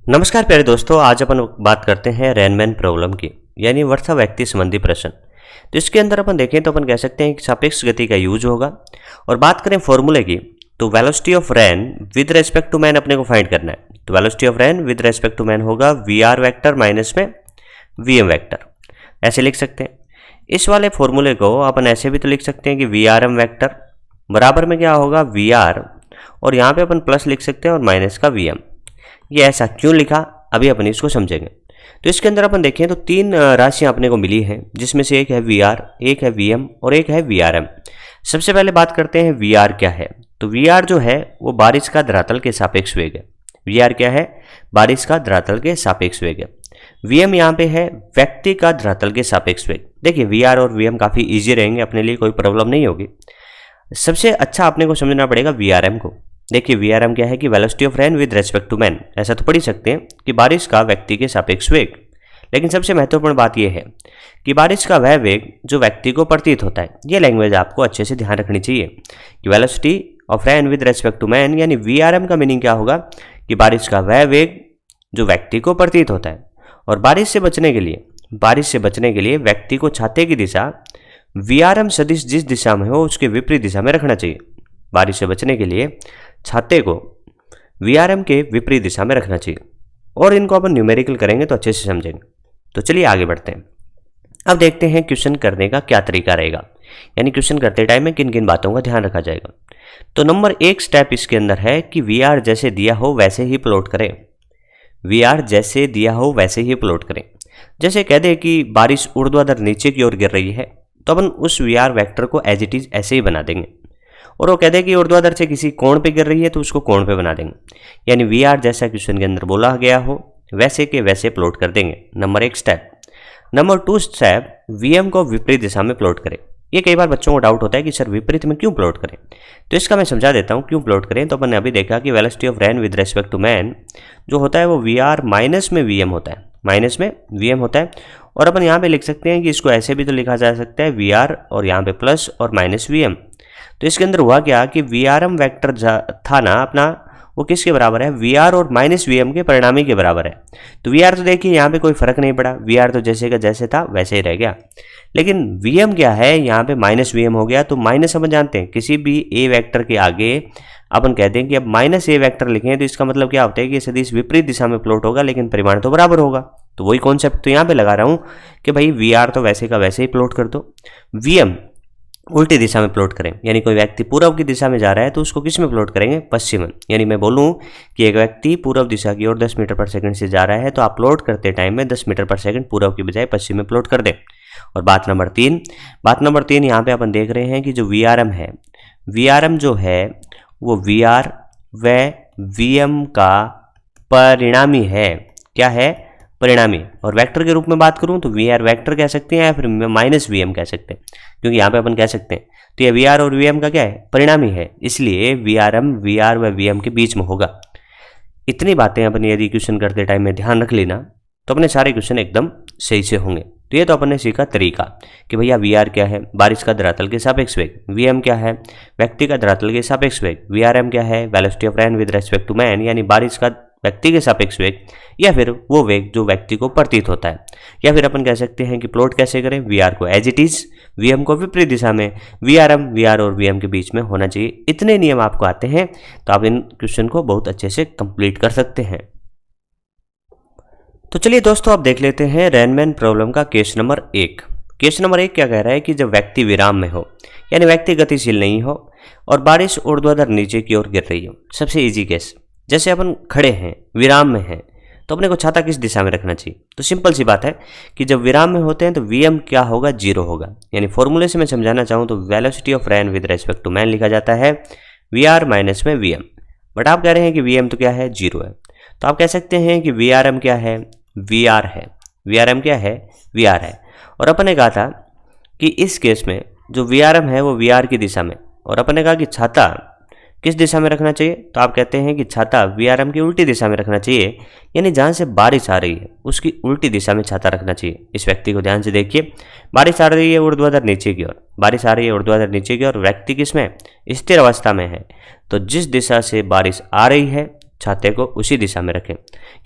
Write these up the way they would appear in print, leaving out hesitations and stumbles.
नमस्कार प्यारे दोस्तों, आज अपन बात करते हैं रेनमैन प्रॉब्लम की, यानी वर्षा व्यक्ति संबंधी प्रश्न। तो इसके अंदर अपन देखें तो अपन कह सकते हैं कि सापेक्ष गति का यूज होगा। और बात करें फॉर्मूले की, तो velocity of rain with respect to man अपने को फाइंड करना है। तो velocity of rain with respect to man होगा वी वेक्टर माइनस में वी वेक्टर, ऐसे लिख सकते हैं। इस वाले फॉर्मूले को अपन ऐसे भी तो लिख सकते हैं कि वी वेक्टर बराबर में क्या होगा वी और यहाँ पे अपन प्लस लिख सकते हैं और माइनस का वी। ये ऐसा क्यों लिखा, अभी अपन इसको समझेंगे। तो इसके अंदर अपन देखें तो तीन राशियां अपने को मिली हैं, जिसमें से एक है वी एक है वी और एक है वी सबसे पहले बात करते हैं वी क्या है। तो वी जो है वो बारिश का धरातल के सापेक्ष वेग है। वी क्या है, बारिश का धरातल के सापेक्ष वेग है। वी यहाँ पे है व्यक्ति का धरातल के सापेक्ष वेग। देखिए वी और वी काफी ईजी रहेंगे, अपने लिए कोई प्रॉब्लम नहीं होगी। सबसे अच्छा अपने को समझना पड़ेगा वी को। देखिए वी क्या है कि velocity of rain with respect to man, ऐसा तो पढ़ ही सकते हैं कि बारिश का व्यक्ति के सापेक्ष वेग। लेकिन सबसे महत्वपूर्ण बात यह है कि बारिश का वह वेग जो व्यक्ति को प्रतीत होता है। यह लैंग्वेज आपको अच्छे से ध्यान रखनी चाहिए कि velocity of rain with respect to man, यानी वी का मीनिंग क्या होगा कि बारिश का वह वेग जो व्यक्ति को प्रतीत होता है। और बारिश से बचने के लिए व्यक्ति को छाते की दिशा वी सदिश जिस दिशा में हो उसके विपरीत दिशा में रखना चाहिए। बारिश से बचने के लिए छाते को वी के विपरीत दिशा में रखना चाहिए। और इनको अपन न्यूमेरिकल करेंगे तो अच्छे से समझेंगे। तो चलिए आगे बढ़ते हैं। अब देखते हैं क्वेश्चन करने का क्या तरीका रहेगा, यानी क्वेश्चन करते टाइम में किन किन बातों का ध्यान रखा जाएगा। तो नंबर 1 स्टेप इसके अंदर है कि वी जैसे दिया हो वैसे ही प्लॉट करें। वी जैसे दिया हो वैसे ही प्लॉट करें। जैसे कह दे कि बारिश ऊर्ध्वाधर नीचे की ओर गिर रही है, तो अपन उस वी वेक्टर को एज इट इज ऐसे ही बना देंगे। और वो कहते हैं कि ऊर्ध्वाधर से किसी कोण पे गिर रही है तो उसको कोण पे बना देंगे, यानी वी जैसा क्वेश्चन के अंदर बोला गया हो वैसे के वैसे प्लॉट कर देंगे। Number 1 step. Number 2 step, V को विपरीत दिशा में प्लॉट करें। ये कई बार बच्चों को डाउट होता है कि सर विपरीत में क्यों प्लॉट करें, तो इसका मैं समझा देता हूँ क्यों प्लॉट करें। तो अपन ने अभी देखा कि velocity of rain with respect to man जो होता है वो वी माइनस में वी होता है, माइनस में वी होता है। और अपन यहाँ पे लिख सकते हैं कि इसको ऐसे भी तो लिखा जा सकता है वी और यहाँ पे प्लस और माइनस वी। तो इसके अंदर हुआ क्या कि वी वेक्टर था ना अपना, वो किसके बराबर है, वी और माइनस वी के परिणामी के बराबर है। तो वी तो देखिए यहाँ पे कोई फर्क नहीं पड़ा, वी तो जैसे का जैसे था वैसे ही रह गया। लेकिन वी क्या है, यहाँ पे माइनस वी हो गया। तो माइनस अपन जानते हैं किसी भी ए वेक्टर के आगे अपन कहते हैं कि अब माइनस ए वेक्टर लिखें तो इसका मतलब क्या होता है कि सदिश विपरीत दिशा में प्लॉट होगा, लेकिन परिमाण तो बराबर होगा। तो वही कॉन्सेप्ट तो यहाँ पे लगा रहा हूँ कि भाई वी तो वैसे का वैसे ही प्लॉट कर दो। वी उल्टी दिशा में प्लॉट करें, यानी कोई व्यक्ति पूर्व की दिशा में जा रहा है तो उसको किस में प्लॉट करेंगे, पश्चिम में। यानी मैं बोलूं कि एक व्यक्ति पूर्व दिशा की ओर 10 मीटर पर सेकंड से जा रहा है तो आप प्लॉट करते टाइम में 10 मीटर पर सेकंड पूर्व की बजाय पश्चिम में प्लॉट कर दें। और बात नंबर 3 यहाँ पे अपन देख रहे हैं कि जो वी है, वी जो है वो वी व वी का परिणामी है। क्या है, परिणामी। और वेक्टर के रूप में बात करूं तो वी वेक्टर कह सकते हैं या फिर माइनस वी कह सकते हैं, क्योंकि यहाँ पे अपन कह सकते हैं। तो ये वी और वी का क्या है, परिणामी है, इसलिए वी व वी के बीच में होगा। इतनी बातें अपन यदि क्वेश्चन करते टाइम में ध्यान रख लेना तो अपने सारे क्वेश्चन एकदम सही से होंगे। तो ये तो अपन ने सीखा तरीका कि भैया वी क्या है, बारिश का धरातल के सापेक्ष वेग। वी क्या है, व्यक्ति का धरातल के सापेक्ष वेग। वी क्या है, velocity of rain with respect to man, यानी बारिश का व्यक्ति के सापेक्ष वेग, या फिर वो वेग जो व्यक्ति को प्रतीत होता है। या फिर अपन कह सकते हैं कि प्लॉट कैसे करें, वी को एज इट इज, वी को विपरीत दिशा में, वी और वी के बीच में होना चाहिए। इतने नियम आपको आते हैं तो आप इन क्वेश्चन को बहुत अच्छे से कंप्लीट कर सकते हैं। तो चलिए दोस्तों अब देख लेते हैं रेनमैन प्रॉब्लम का केस नंबर 1। केस नंबर 1 क्या कह रहा है कि जब व्यक्ति विराम में हो, यानी व्यक्ति गतिशील नहीं हो और बारिश ऊर्ध्वाधर नीचे की ओर गिर रही हो। सबसे इजी केस, जैसे अपन खड़े हैं, विराम में हैं, तो अपने को छाता किस दिशा में रखना चाहिए। तो सिंपल सी बात है कि जब विराम में होते हैं तो वी क्या होगा, 0 होगा। यानी फॉर्मूले से मैं समझाना चाहूँ तो velocity of rain with respect to man लिखा जाता है वी माइनस में वी। बट आप कह रहे हैं कि वी तो क्या है, 0 है। तो आप कह सकते हैं कि वी क्या है, वी है। वी क्या है, वी है। और अपन ने कहा था कि इस केस में जो वी है वो वी की दिशा में, और अपन ने कहा कि छाता किस दिशा में रखना चाहिए। तो आप कहते हैं कि छाता वी की उल्टी दिशा में रखना चाहिए, यानी जहाँ से बारिश आ रही है उसकी उल्टी दिशा में छाता रखना चाहिए। इस व्यक्ति को ध्यान से देखिए, बारिश आ रही है ऊर्ध्वाधर नीचे की ओर, बारिश आ रही है ऊर्ध्वाधर नीचे की ओर, व्यक्ति किस में, स्थिर अवस्था में है। तो जिस दिशा से बारिश आ रही है छाते को उसी दिशा में रखें।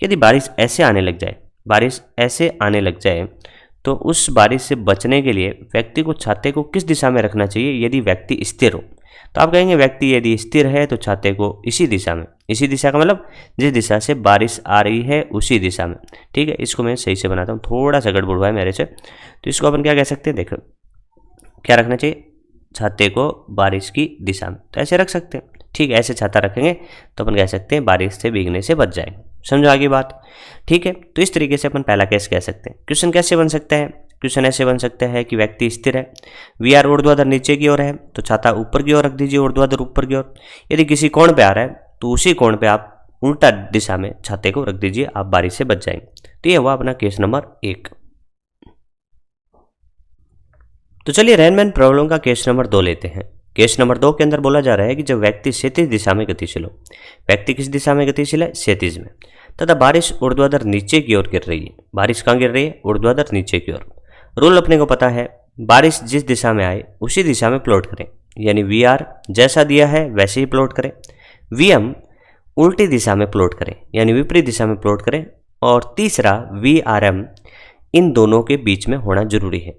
यदि बारिश ऐसे आने लग जाए तो उस बारिश से बचने के लिए व्यक्ति को छाते को किस दिशा में रखना चाहिए यदि व्यक्ति स्थिर हो? तो आप कहेंगे व्यक्ति यदि स्थिर है तो छाते को इसी दिशा का मतलब जिस दिशा से बारिश आ रही है उसी दिशा में। ठीक है, इसको मैं सही से बनाता हूँ, थोड़ा सा गड़बड़ हुआ है मेरे से। तो इसको अपन क्या कह सकते हैं, देखो क्या रखना चाहिए, छाते को बारिश की दिशा में, तो ऐसे रख सकते हैं। ठीक है, ऐसे छाता रखेंगे तो अपन कह सकते हैं बारिश से भीगने से बच जाएंगे। समझो आगे बात। ठीक है, तो इस तरीके से अपन पहला केस कह सकते हैं। क्वेश्चन कैसे बन सकता है? क्वेश्चन ऐसे बन सकता है कि व्यक्ति स्थिर है, वी आर ऊर्ध्वाधर नीचे की ओर है, तो छाता ऊपर की ओर रख दीजिए, ऊर्ध्वाधर ऊपर की ओर। यदि किसी कोण पे आ रहा है तो उसी कोण पे आप उल्टा दिशा में छाते को रख दीजिए, आप बारिश से बच जाएंगे। तो ये हुआ अपना केस नंबर 1। तो चलिए रेनमैन प्रॉब्लम का केस नंबर 2 लेते हैं। केस नंबर 2 के अंदर बोला जा रहा है कि जब व्यक्ति क्षैतिज दिशा में गतिशील हो, व्यक्ति किस दिशा में गतिशील है? क्षैतिज में, तथा बारिश ऊर्ध्वाधर नीचे की ओर गिर रही है। बारिश कहाँ गिर रही है? ऊर्ध्वाधर नीचे की ओर। रूल अपने को पता है, बारिश जिस दिशा में आए उसी दिशा में प्लॉट करें, यानी वी आर जैसा दिया है वैसे ही प्लॉट करें। वी एम उल्टी दिशा में प्लॉट करें, यानी विपरीत दिशा में प्लॉट करें। और तीसरा वी आर एम इन दोनों के बीच में होना जरूरी है।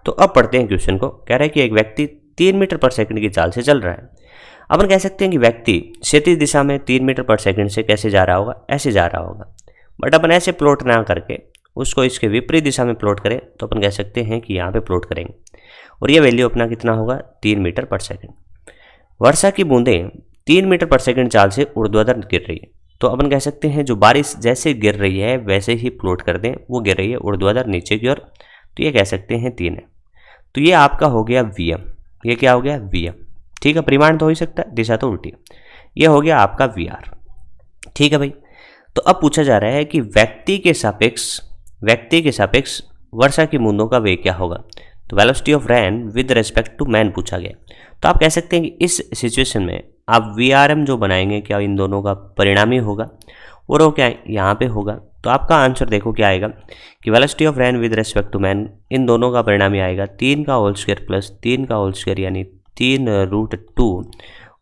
तो अब पढ़ते हैं क्वेश्चन को। कह रहा है कि एक व्यक्ति 3 मीटर पर सेकंड की चाल से चल रहा है। अपन कह सकते हैं कि व्यक्ति क्षैतिज दिशा में 3 मीटर पर सेकंड से कैसे जा रहा होगा? ऐसे जा रहा होगा। बट अपन ऐसे प्लॉट ना करके उसको इसके विपरीत दिशा में प्लॉट करें तो अपन कह सकते हैं कि यहाँ पे प्लॉट करेंगे, और ये वैल्यू अपना कितना होगा? 3 मीटर पर सेकंड। वर्षा की बूंदें 3 मीटर पर सेकंड चाल से ऊर्ध्वाधर गिर रही है, तो अपन कह सकते हैं जो बारिश जैसे गिर रही है वैसे ही प्लॉट कर दें, वो गिर रही है ऊर्ध्वाधर नीचे की ओर, तो ये कह सकते हैं 3 है। तो ये आपका हो गया वी एम। ये क्या हो गया? V M. ठीक है, परिमाण तो हो ही सकता है, दिशा तो उल्टी है। ये हो गया आपका वी आर। ठीक है भाई। तो अब पूछा जा रहा है कि व्यक्ति के सापेक्ष वर्षा की बूंदों का वेग क्या होगा? तो velocity of rain with respect to man पूछा गया। तो आप कह सकते हैं कि इस सिचुएशन में आप वी आर एम जो बनाएंगे क्या इन दोनों का परिणामी होगा, और वो क्या यहाँ पे होगा। तो आपका आंसर देखो क्या आएगा कि velocity of rain with respect to man इन दोनों का परिणामी आएगा 3 का होल स्क्वायर प्लस 3 का होल स्क्वायर, यानी 3√2।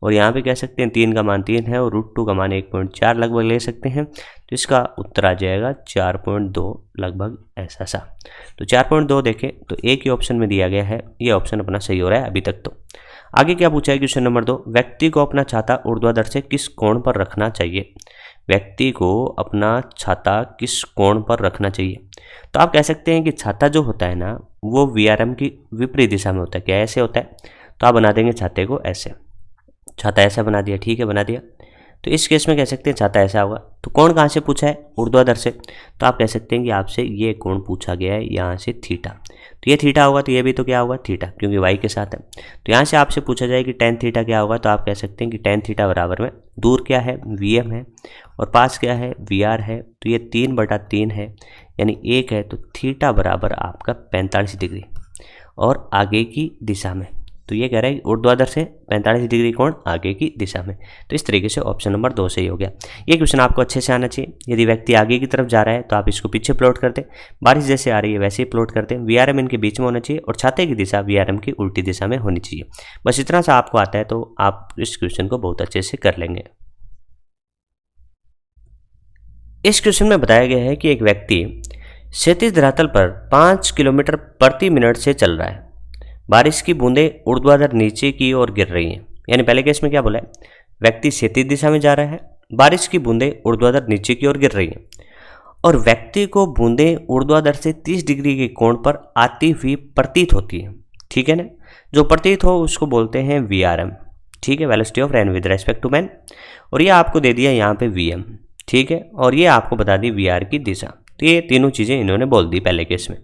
और यहाँ पे कह सकते हैं 3 का मान 3 है और √2 का मान 1.4 लगभग ले सकते हैं। तो इसका उत्तर आ जाएगा 4.2 लगभग ऐसा सा। तो 4.2 देखें तो एक ही ऑप्शन में दिया गया है, ये ऑप्शन अपना सही हो रहा है अभी तक। तो आगे क्या पूछा है क्वेश्चन नंबर 2, व्यक्ति को अपना छाता ऊर्ध्वाधर से किस कोण पर रखना चाहिए? व्यक्ति को अपना छाता किस कोण पर रखना चाहिए? तो आप कह सकते हैं कि छाता जो होता है ना वो वी आर एम की विपरीत दिशा में होता है। क्या ऐसे होता है? तो आप बना देंगे छाते को ऐसे, छाता ऐसा बना दिया। ठीक है, बना दिया। तो इस केस में कह सकते हैं छाता ऐसा होगा। तो कोण कहाँ से पूछा है? ऊर्ध्वाधर से। तो आप कह सकते हैं कि आपसे ये कोण पूछा गया है यहाँ से थीटा, तो ये थीटा होगा, तो ये भी तो क्या होगा? थीटा, क्योंकि वाई के साथ है। तो यहाँ से आपसे पूछा जाए कि टेन थीटा क्या होगा, तो आप कह सकते हैं कि टेन थीटा बराबर में दूर क्या है? वी एम है, और पास क्या है? वी आर है। तो ये 3/3 है, यानी 1 है। तो थीटा बराबर आपका 45 डिग्री और आगे की दिशा में। तो ये कह रहा है ऊर्ध्वाधर से 45 डिग्री कोण आगे की दिशा में। तो इस तरीके से ऑप्शन नंबर 2 सही हो गया। ये क्वेश्चन आपको अच्छे से आना चाहिए। यदि व्यक्ति आगे की तरफ जा रहा है तो आप इसको पीछे प्लॉट करते, बारिश जैसे आ रही है वैसे ही प्लॉट करते हैं। वीआरएम इनके बीच में होना चाहिए और छाते की दिशा वीआरएम की उल्टी दिशा में होनी चाहिए। बस इतना सा आपको आता है तो आप इस क्वेश्चन को बहुत अच्छे से कर लेंगे। इस क्वेश्चन में बताया गया है कि एक व्यक्ति क्षैतिज धरातल पर 5 किलोमीटर प्रति मिनट से चल रहा है। बारिश की बूंदें ऊर्ध्वाधर नीचे की ओर गिर रही हैं। यानी पहले केस में क्या बोला है? व्यक्ति क्षैतिज दिशा में जा रहा है, बारिश की बूंदें ऊर्ध्वाधर नीचे की ओर गिर रही हैं, और व्यक्ति को बूंदें ऊर्ध्वाधर से 30 डिग्री के कोण पर आती हुई प्रतीत होती है। ठीक है ना? जो प्रतीत हो उसको बोलते हैं वीआरएम। ठीक है, velocity of rain with respect to man. और ये आपको दे दिया यहाँ पे वीएम। ठीक है, और ये आपको बता दी वीआर की दिशा। तो ये तीनों चीज़ें इन्होंने बोल दी पहले केस में।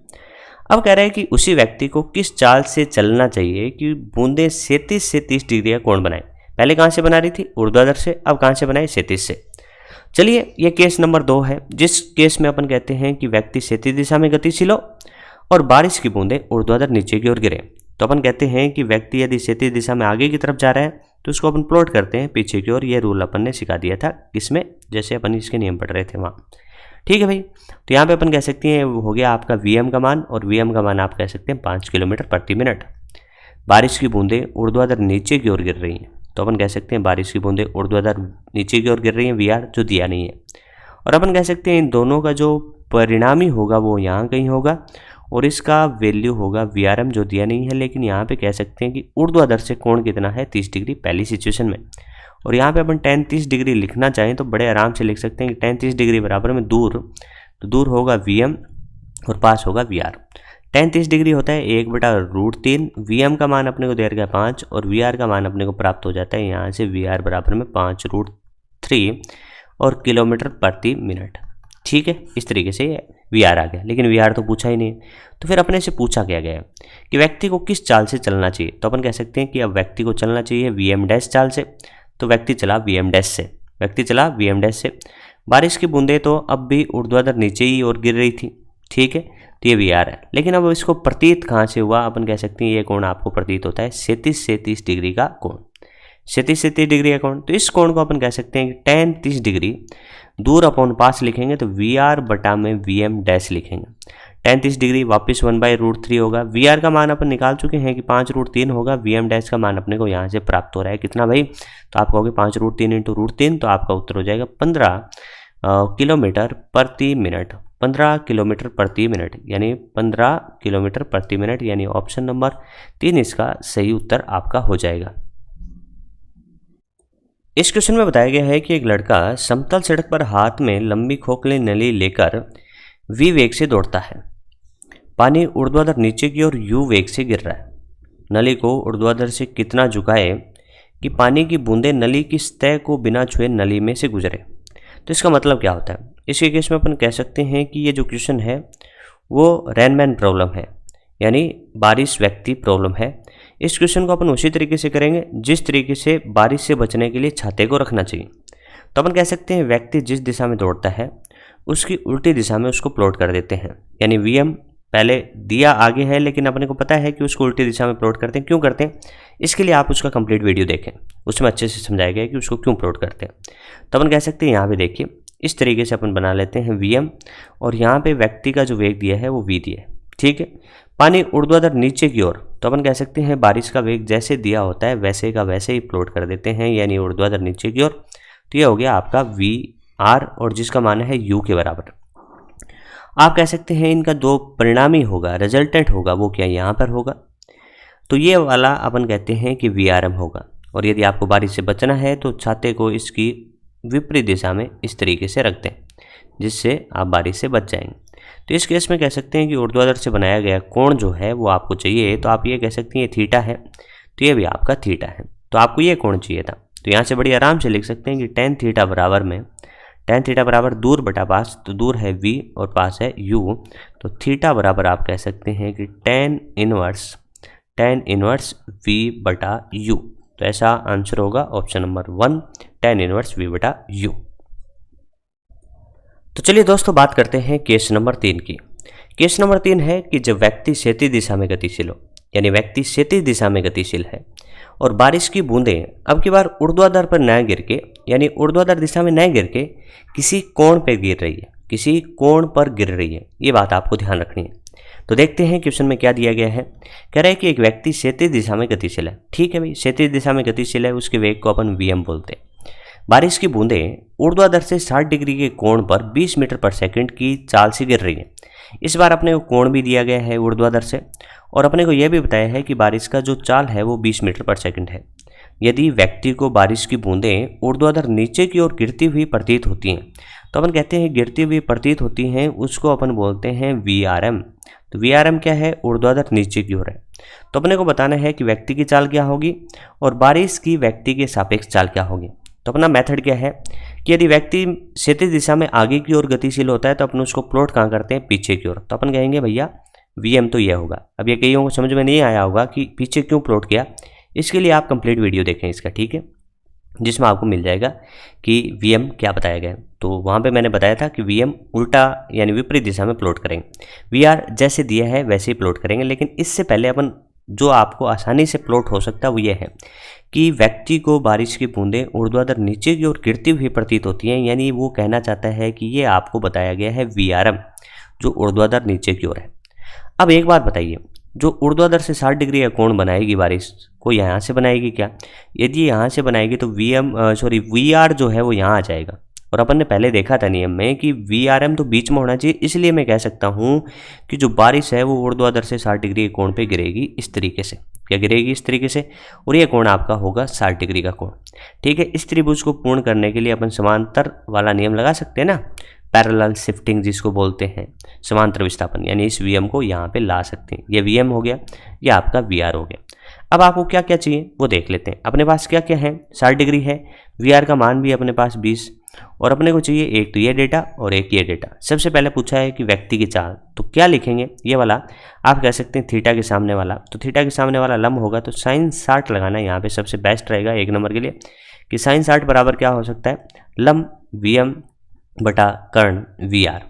अब कह रहे हैं कि उसी व्यक्ति को किस चाल से चलना चाहिए कि बूंदें क्षैतिज से 30 डिग्री का कोण बनाए। पहले कहाँ से बना रही थी? ऊर्ध्वाधर से। अब कहाँ से बनाए? क्षैतिज से। चलिए, ये केस नंबर 2 है, जिस केस में अपन कहते हैं कि व्यक्ति क्षैतिज दिशा में गतिशील हो और बारिश की बूंदें ऊर्ध्वाधर नीचे की ओर गिरे। तो अपन कहते हैं कि व्यक्ति यदि क्षैतिज दिशा में आगे की तरफ जा रहा है तो उसको अपन प्लॉट करते हैं पीछे की ओर। ये रूल अपन ने सिखा दिया था किसमें, जैसे अपन इसके नियम पढ़ रहे थे वहाँ। ठीक है भाई, तो यहाँ पे अपन कह सकते हैं वो हो गया आपका वीएम का मान, और वीएम का मान आप कह सकते हैं 5 किलोमीटर प्रति मिनट। बारिश की बूंदें ऊर्ध्वाधर नीचे की ओर गिर रही हैं। तो अपन कह सकते हैं बारिश की बूंदें ऊर्ध्वाधर नीचे की ओर गिर रही हैं, वी आर जो दिया नहीं है। और अपन कह सकते हैं इन दोनों का जो परिणामी होगा वो यहाँ कहीं होगा और इसका वैल्यू होगा वी आर एम जो दिया नहीं है, लेकिन यहाँ पे कह सकते हैं कि ऊर्ध्वाधर से कोण कितना है 30 डिग्री पहली सिचुएशन में। और यहाँ पे अपन tan 30 डिग्री लिखना चाहें तो बड़े आराम से लिख सकते हैं कि tan 30 डिग्री बराबर में दूर, तो दूर होगा वी एम और पास होगा वी आर। tan 30 डिग्री होता है 1/√3, वी एम का मान अपने को दे रखा है 5 और वी आर का मान अपने को प्राप्त हो जाता है यहाँ से वी आर बराबर में 5√3 और किलोमीटर प्रति मिनट। ठीक है, इस तरीके से वी आर आ गया, लेकिन वी आर तो पूछा ही नहीं। तो फिर अपने से पूछा क्या गया कि व्यक्ति को किस चाल से चलना चाहिए, तो अपन कह सकते हैं कि अब व्यक्ति को चलना चाहिए वी एम डैश चाल से, तो व्यक्ति चला वी एम डैश से, व्यक्ति चला वी एम डैश से। बारिश की बूंदें तो अब भी ऊर्ध्वाधर नीचे ही और गिर रही थी, ठीक है, तो ये वी आर है। लेकिन अब इसको प्रतीत कहाँ से हुआ, अपन कह सकते हैं ये कोण आपको प्रतीत होता है 37 से 30 डिग्री का कोण, 37 से 30 डिग्री का कोण। तो इस कोण को अपन कह सकते हैं कि tan 30 डिग्री दूर अपॉन पास लिखेंगे तो वी आर बटा में वी एम डैश लिखेंगे। tan 30 डिग्री वापस 1/√3 होगा, वी आर का मान अपन निकाल चुके हैं कि 5√3 होगा, वी एम डैश का मान अपने को यहाँ से प्राप्त हो रहा है कितना भाई, तो आप कहोगे 5√3 × √3, तो आपका उत्तर हो जाएगा 15 किलोमीटर प्रति मिनट, 15 किलोमीटर प्रति मिनट, यानी 15 किलोमीटर प्रति मिनट, यानी ऑप्शन नंबर 3 इसका सही उत्तर आपका हो जाएगा। इस क्वेश्चन में बताया गया है कि एक लड़का समतल सड़क पर हाथ में लंबी खोखली नली लेकर वी वेग से दौड़ता है। पानी ऊर्ध्वाधर नीचे की ओर यू वेग से गिर रहा है। नली को ऊर्ध्वाधर से कितना झुकाए कि पानी की बूंदें नली की सतह को बिना छुए नली में से गुजरे। तो इसका मतलब क्या होता है, इसके केस में अपन कह सकते हैं कि ये जो क्वेश्चन है वो रेनमैन प्रॉब्लम है, यानी बारिश व्यक्ति प्रॉब्लम है। इस क्वेश्चन को अपन उसी तरीके से करेंगे जिस तरीके से बारिश से बचने के लिए छाते को रखना चाहिए। तो अपन कह सकते हैं व्यक्ति जिस दिशा में दौड़ता है उसकी उल्टी दिशा में उसको प्लॉट कर देते हैं, यानी वी एम पहले दिया आगे है लेकिन अपने को पता है कि उसको उल्टी दिशा में प्लॉट करते हैं। क्यों करते हैं, इसके लिए आप उसका कंप्लीट वीडियो देखें, उसमें अच्छे से समझाया गया है कि उसको क्यों प्लॉट करते हैं। तो अपन कह सकते हैं यहाँ पे देखिए इस तरीके से अपन बना लेते हैं वी एम और यहाँ पे व्यक्ति का जो वेग दिया है वो वी दिया है, ठीक है। पानी ऊर्ध्वाधर नीचे की ओर, तो अपन कह सकते हैं बारिश का वेग जैसे दिया होता है वैसे का वैसे ही प्लॉट कर देते हैं, यानी ऊर्ध्वाधर नीचे की ओर। तो ये हो गया आपका वी आर और जिसका मान है यू के बराबर। आप कह सकते हैं इनका दो परिणामी होगा, रिजल्टेंट होगा, वो क्या यहाँ पर होगा, तो ये वाला अपन कहते हैं कि वी आर एम होगा। और यदि आपको बारिश से बचना है तो छाते को इसकी विपरीत दिशा में इस तरीके से रख दें जिससे आप बारिश से बच जाएंगे। तो इस केस में कह सकते हैं कि ऊर्ध्वाधर से बनाया गया कोण जो है वो आपको चाहिए, तो आप ये कह सकते हैं ये थीटा है, तो ये भी आपका थीटा है, तो आपको ये कोण चाहिए था। तो यहाँ से बड़ी आराम से लिख सकते हैं कि tan थीटा बराबर में tan थीटा बराबर दूर बटा पास, तो दूर है v और पास है u, तो थीटा बराबर आप कह सकते हैं कि tan इनवर्स v बटा u। तो ऐसा आंसर होगा option number 1 tan inverse v बटा u। तो चलिए दोस्तों बात करते हैं केस नंबर 3 की। केस नंबर 3 है कि जब व्यक्ति क्षैतिज दिशा में गतिशील हो, यानी व्यक्ति क्षैतिज दिशा में गतिशील है और बारिश की बूंदें अब की बार ऊर्ध्वाधर पर न गिर के, यानी ऊर्ध्वाधर दिशा में न गिर के किसी कोण पर गिर रही है, किसी कोण पर गिर रही है, ये बात आपको ध्यान रखनी है। तो देखते हैं क्वेश्चन में क्या दिया गया है। कह रहा है कि एक व्यक्ति क्षैतिज दिशा में गतिशील है, ठीक है भाई, क्षैतिज दिशा में गतिशील है, उसके वेग को अपन वी एम बोलते हैं। बारिश की बूंदें ऊर्ध्वाधर से 60 डिग्री के कोण पर 20 मीटर पर सेकंड की चाल से गिर रही है। इस बार अपने को कोण भी दिया गया है ऊर्ध्वाधर से और अपने को यह भी बताया है कि बारिश का जो चाल है वो 20 मीटर पर सेकंड है। यदि व्यक्ति को बारिश की बूंदें ऊर्ध्वाधर नीचे की ओर गिरती हुई प्रतीत होती हैं, तो अपन कहते हैं गिरती हुई प्रतीत होती हैं, उसको अपन बोलते हैं वी आर एम। तो वी आर एम क्या है, ऊर्ध्वाधर नीचे की ओर है। तो अपने को बताना है कि व्यक्ति की चाल क्या होगी और बारिश की व्यक्ति के सापेक्ष चाल क्या होगी। तो अपना मेथड क्या है कि यदि व्यक्ति क्षैतिज दिशा में आगे की ओर गतिशील होता है तो अपन उसको प्लॉट कहाँ करते हैं, पीछे की ओर। तो अपन कहेंगे भैया वी एम तो यह होगा। अब ये कईयों को समझ में नहीं आया होगा कि पीछे क्यों प्लॉट किया, इसके लिए आप कंप्लीट वीडियो देखें इसका, ठीक है, जिसमें आपको मिल जाएगा कि वी एम क्या बताया गया है। तो वहाँ पे मैंने बताया था कि वी एम उल्टा यानी विपरीत दिशा में प्लॉट करेंगे, वी आर जैसे दिया है वैसे ही प्लॉट करेंगे। लेकिन इससे पहले अपन जो आपको आसानी से प्लॉट हो सकता है वो ये है कि व्यक्ति को बारिश की बूंदें ऊर्ध्वाधर नीचे की ओर गिरती हुई प्रतीत होती हैं, यानी वो कहना चाहता है कि ये आपको बताया गया है वी आर एम जो ऊर्ध्वाधर नीचे की ओर है। अब एक बात बताइए, जो ऊर्ध्वाधर से 60 डिग्री का कोण बनाएगी बारिश को यहाँ से बनाएगी क्या? यदि यहाँ से बनाएगी तो वी आर जो है वो यहाँ आ जाएगा। और अपन ने पहले देखा था नियम में कि वी आर एम तो बीच में होना चाहिए, इसलिए मैं कह सकता हूँ कि जो बारिश है वो ऊर्ध्वाधर से 60 डिग्री के कोण पे गिरेगी इस तरीके से। क्या गिरेगी? इस तरीके से। और ये कोण आपका होगा 60 डिग्री का कोण। ठीक है, इस त्रिभुज को पूर्ण करने के लिए अपन समांतर वाला नियम लगा सकते हैं ना, पैरेलल शिफ्टिंग जिसको बोलते हैं, समांतर विस्थापन, यानी इस वी को यहाँ पे ला सकते हैं। ये वी हो गया, ये आपका वी हो गया। अब आपको क्या क्या चाहिए वो देख लेते हैं। अपने पास क्या क्या है? 60 डिग्री है, वी का मान भी अपने पास 20, और अपने को चाहिए एक तो ये डेटा और एक ये डेटा। सबसे पहले पूछा है कि व्यक्ति की चाल, तो क्या लिखेंगे? ये वाला आप कह सकते हैं थीटा के सामने वाला, तो थीटा के सामने वाला लंब होगा तो sin 60 लगाना यहाँ पे सबसे बेस्ट रहेगा एक नंबर के लिए, कि sin 60 बराबर क्या हो सकता है? लंब वी बटा कर्ण वी आर।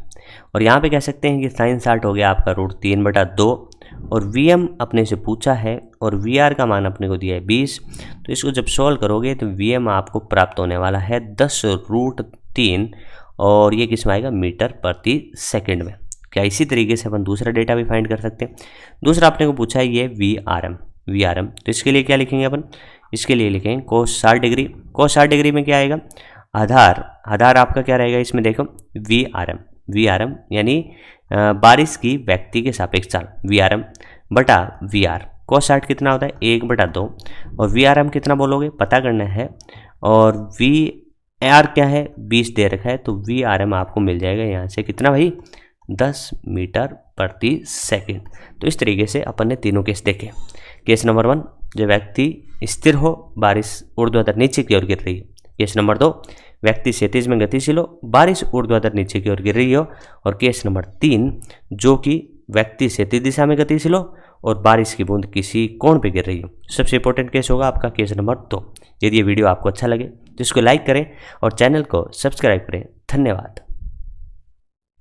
और यहाँ पे कह सकते हैं कि sin 60 हो गया आपका √3/2, और वी अपने से पूछा है और वी का मान अपने को दिया है 20। तो इसको जब सॉल्व करोगे तो वी आपको प्राप्त होने वाला है 10√3, और ये किस में आएगा? मीटर प्रति सेकंड में। क्या इसी तरीके से अपन दूसरा डेटा भी फाइंड कर सकते हैं। दूसरा अपने को पूछा है ये वी आर एम, तो इसके लिए क्या लिखेंगे अपन? इसके लिए लिखेंगे cos 60 डिग्री। cos 60 डिग्री में क्या आएगा? आधार आपका क्या रहेगा इसमें? देखो वी आर एम यानी बारिश की व्यक्ति के सापेक्ष चाल, वी आर एम बटा वी आर। cos 60 कितना होता है? 1/2, और वी आर एम कितना बोलोगे पता करना है, और वी आर क्या है? 20 दे रखा है, तो वी आर एम आपको मिल जाएगा यहाँ से कितना भाई? 10 मीटर प्रति सेकंड। तो इस तरीके से अपन ने तीनों केस देखे। केस नंबर 1, जो व्यक्ति स्थिर हो, बारिश ऊर्ध्वाधर नीचे की ओर गिर रही है। केस नंबर 2, व्यक्ति क्षैतिज में गतिशील हो, बारिश ऊर्ध्वाधर नीचे की ओर गिर रही हो। और केस नंबर 3, जो कि व्यक्ति क्षैतिज दिशा में गतिशील हो और बारिश की बूंद किसी कोण पे गिर रही हो। सबसे इंपॉर्टेंट केस होगा आपका केस नंबर 2। यदि ये वीडियो आपको अच्छा लगे तो इसको लाइक करें और चैनल को सब्सक्राइब करें। धन्यवाद।